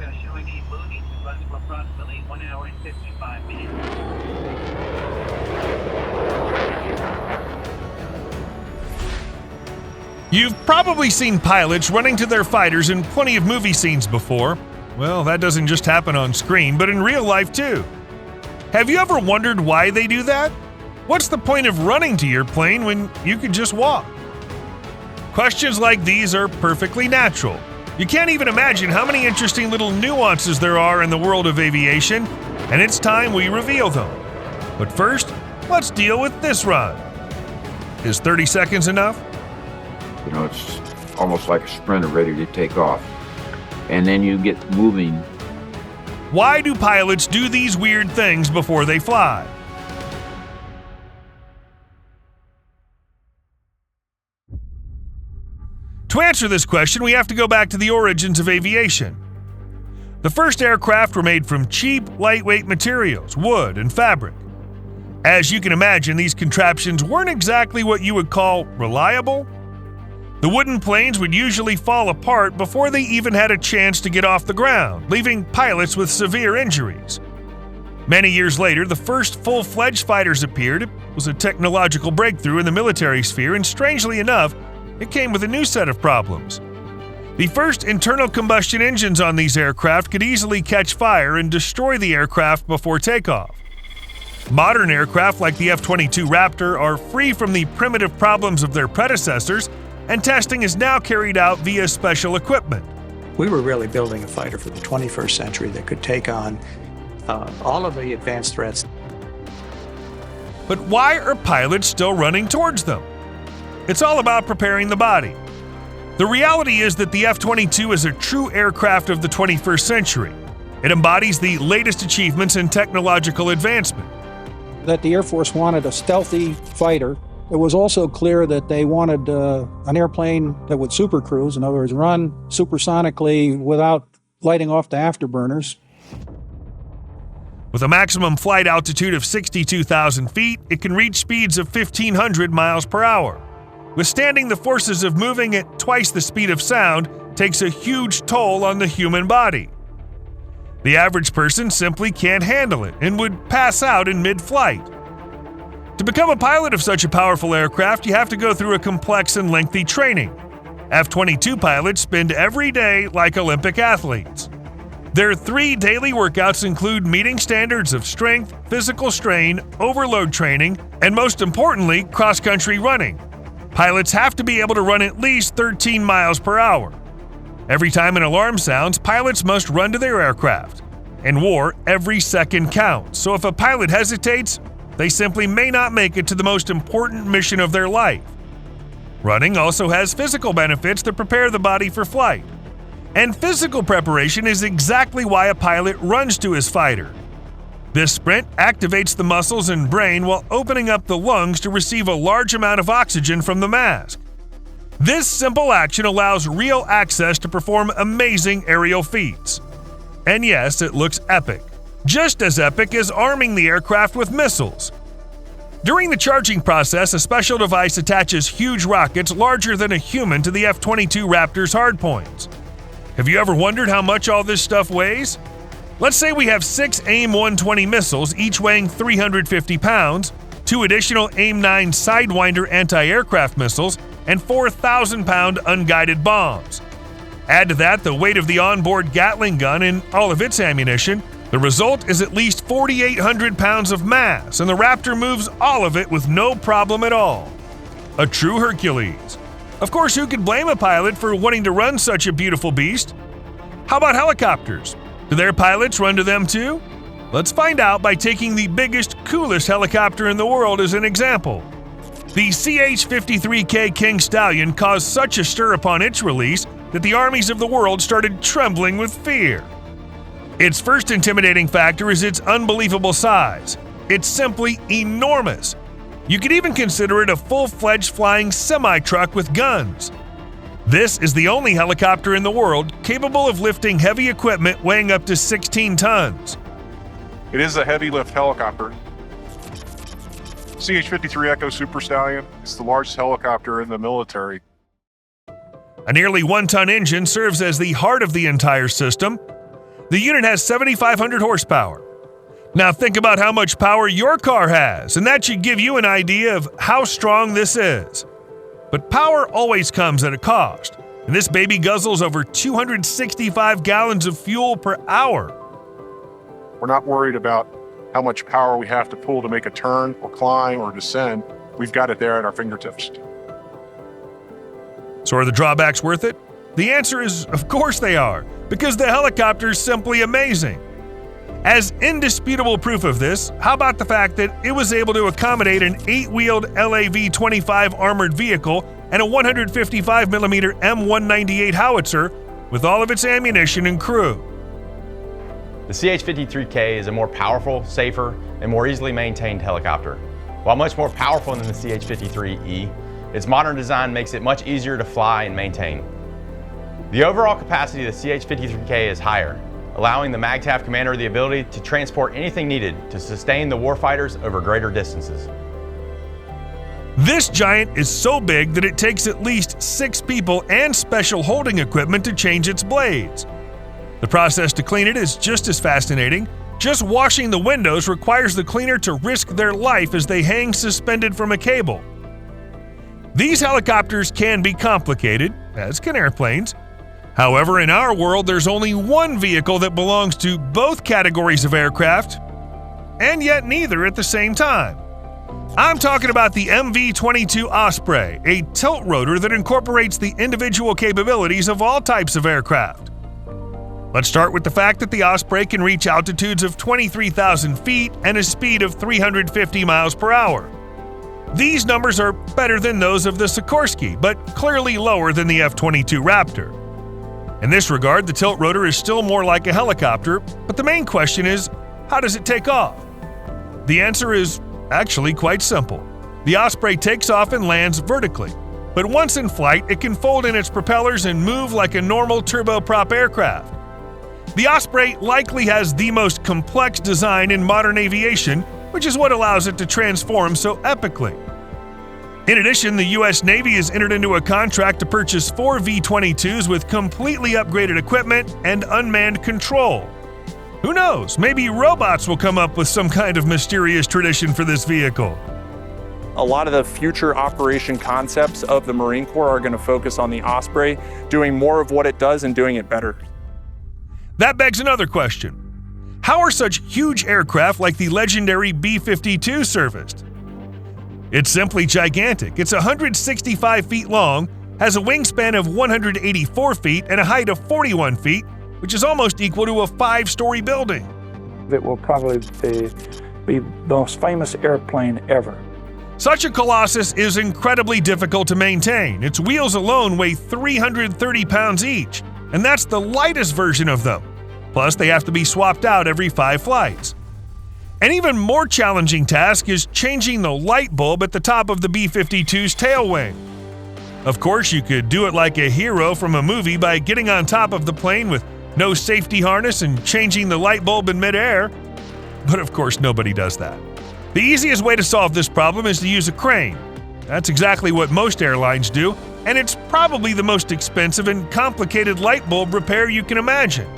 we are showing a movie to run for approximately 1 hour and 55 minutes. You've probably seen pilots running to their fighters in plenty of movie scenes before. Well, that doesn't just happen on screen, but in real life too. Have you ever wondered why they do that? What's the point of running to your plane when you could just walk? Questions like these are perfectly natural. You can't even imagine how many interesting little nuances there are in the world of aviation, and it's time we reveal them. But first, let's deal with this run. Is 30 seconds enough? You know, it's almost like a sprinter ready to take off. And then you get moving. Why do pilots do these weird things before they fly? To answer this question, we have to go back to the origins of aviation. The first aircraft were made from cheap, lightweight materials, wood and fabric. As you can imagine, these contraptions weren't exactly what you would call reliable. The wooden planes would usually fall apart before they even had a chance to get off the ground, leaving pilots with severe injuries. Many years later, the first full-fledged fighters appeared. It was a technological breakthrough in the military sphere, and strangely enough, it came with a new set of problems. The first internal combustion engines on these aircraft could easily catch fire and destroy the aircraft before takeoff. Modern aircraft like the F-22 Raptor are free from the primitive problems of their predecessors, and testing is now carried out via special equipment. We were really building a fighter for the 21st century that could take on all of the advanced threats. But why are pilots still running towards them? It's all about preparing the body. The reality is that the F-22 is a true aircraft of the 21st century. It embodies the latest achievements in technological advancement. That the Air Force wanted a stealthy fighter. It was also clear that they wanted an airplane that would supercruise, in other words, run supersonically without lighting off the afterburners. With a maximum flight altitude of 62,000 feet, it can reach speeds of 1,500 miles per hour. Withstanding the forces of moving at twice the speed of sound takes a huge toll on the human body. The average person simply can't handle it and would pass out in mid-flight. To become a pilot of such a powerful aircraft, you have to go through a complex and lengthy training. F-22 pilots spend every day like Olympic athletes. Their 3 daily workouts include meeting standards of strength, physical strain, overload training, and most importantly, cross-country running. Pilots have to be able to run at least 13 miles per hour. Every time an alarm sounds, pilots must run to their aircraft. In war, every second counts, so if a pilot hesitates, they simply may not make it to the most important mission of their life. Running also has physical benefits that prepare the body for flight. And physical preparation is exactly why a pilot runs to his fighter. This sprint activates the muscles and brain while opening up the lungs to receive a large amount of oxygen from the mask. This simple action allows real access to perform amazing aerial feats. And yes, it looks epic. Just as epic as arming the aircraft with missiles. During the charging process, a special device attaches huge rockets larger than a human to the F-22 Raptor's hardpoints. Have you ever wondered how much all this stuff weighs? Let's say we have 6 AIM-120 missiles, each weighing 350 pounds, 2 additional AIM-9 Sidewinder anti-aircraft missiles, and 4,000-pound unguided bombs. Add to that the weight of the onboard Gatling gun and all of its ammunition. The result is at least 4,800 pounds of mass, and the Raptor moves all of it with no problem at all. A true Hercules. Of course, who could blame a pilot for wanting to run such a beautiful beast? How about helicopters? Do their pilots run to them too? Let's find out by taking the biggest, coolest helicopter in the world as an example. The CH-53K King Stallion caused such a stir upon its release that the armies of the world started trembling with fear. Its first intimidating factor is its unbelievable size. It's simply enormous. You could even consider it a full-fledged flying semi-truck with guns. This is the only helicopter in the world capable of lifting heavy equipment weighing up to 16 tons. It is a heavy lift helicopter. CH-53 Echo Super Stallion is the largest helicopter in the military. A nearly 1-ton engine serves as the heart of the entire system. The unit has 7,500 horsepower. Now think about how much power your car has, and that should give you an idea of how strong this is. But power always comes at a cost, and this baby guzzles over 265 gallons of fuel per hour. We're not worried about how much power we have to pull to make a turn or climb or descend. We've got it there at our fingertips. So are the drawbacks worth it? The answer is, of course they are, because the helicopter is simply amazing. As indisputable proof of this, how about the fact that it was able to accommodate an 8-wheeled LAV-25 armored vehicle and a 155mm M198 howitzer with all of its ammunition and crew? The CH-53K is a more powerful, safer, and more easily maintained helicopter. While much more powerful than the CH-53E, its modern design makes it much easier to fly and maintain. The overall capacity of the CH-53K is higher, allowing the MAGTF commander the ability to transport anything needed to sustain the warfighters over greater distances. This giant is so big that it takes at least 6 people and special holding equipment to change its blades. The process to clean it is just as fascinating. Just washing the windows requires the cleaner to risk their life as they hang suspended from a cable. These helicopters can be complicated, as can airplanes. However, in our world, there's only one vehicle that belongs to both categories of aircraft, and yet neither at the same time. I'm talking about the MV-22 Osprey, a tilt rotor that incorporates the individual capabilities of all types of aircraft. Let's start with the fact that the Osprey can reach altitudes of 23,000 feet and a speed of 350 miles per hour. These numbers are better than those of the Sikorsky, but clearly lower than the F-22 Raptor. In this regard, the tilt rotor is still more like a helicopter, but the main question is, how does it take off? The answer is actually quite simple. The Osprey takes off and lands vertically, but once in flight, it can fold in its propellers and move like a normal turboprop aircraft. The Osprey likely has the most complex design in modern aviation, which is what allows it to transform so epically. In addition, the U.S. Navy has entered into a contract to purchase 4 V-22s with completely upgraded equipment and unmanned control. Who knows, maybe robots will come up with some kind of mysterious tradition for this vehicle. A lot of the future operation concepts of the Marine Corps are going to focus on the Osprey, doing more of what it does and doing it better. That begs another question. How are such huge aircraft like the legendary B-52 serviced? It's simply gigantic. It's 165 feet long, has a wingspan of 184 feet and a height of 41 feet, which is almost equal to a 5-story building. It will probably be the most famous airplane ever. Such a colossus is incredibly difficult to maintain. Its wheels alone weigh 330 pounds each, and that's the lightest version of them. Plus, they have to be swapped out every 5 flights. An even more challenging task is changing the light bulb at the top of the B-52's tail wing. Of course, you could do it like a hero from a movie by getting on top of the plane with no safety harness and changing the light bulb in midair. But of course, nobody does that. The easiest way to solve this problem is to use a crane. That's exactly what most airlines do, and it's probably the most expensive and complicated light bulb repair you can imagine.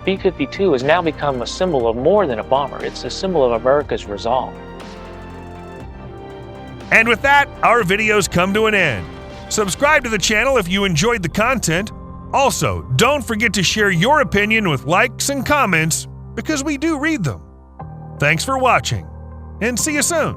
B-52 has now become a symbol of more than a bomber. It's a symbol of America's resolve. And with that, our videos come to an end. Subscribe to the channel if you enjoyed the content. Also, don't forget to share your opinion with likes and comments, because we do read them. Thanks for watching, and see you soon.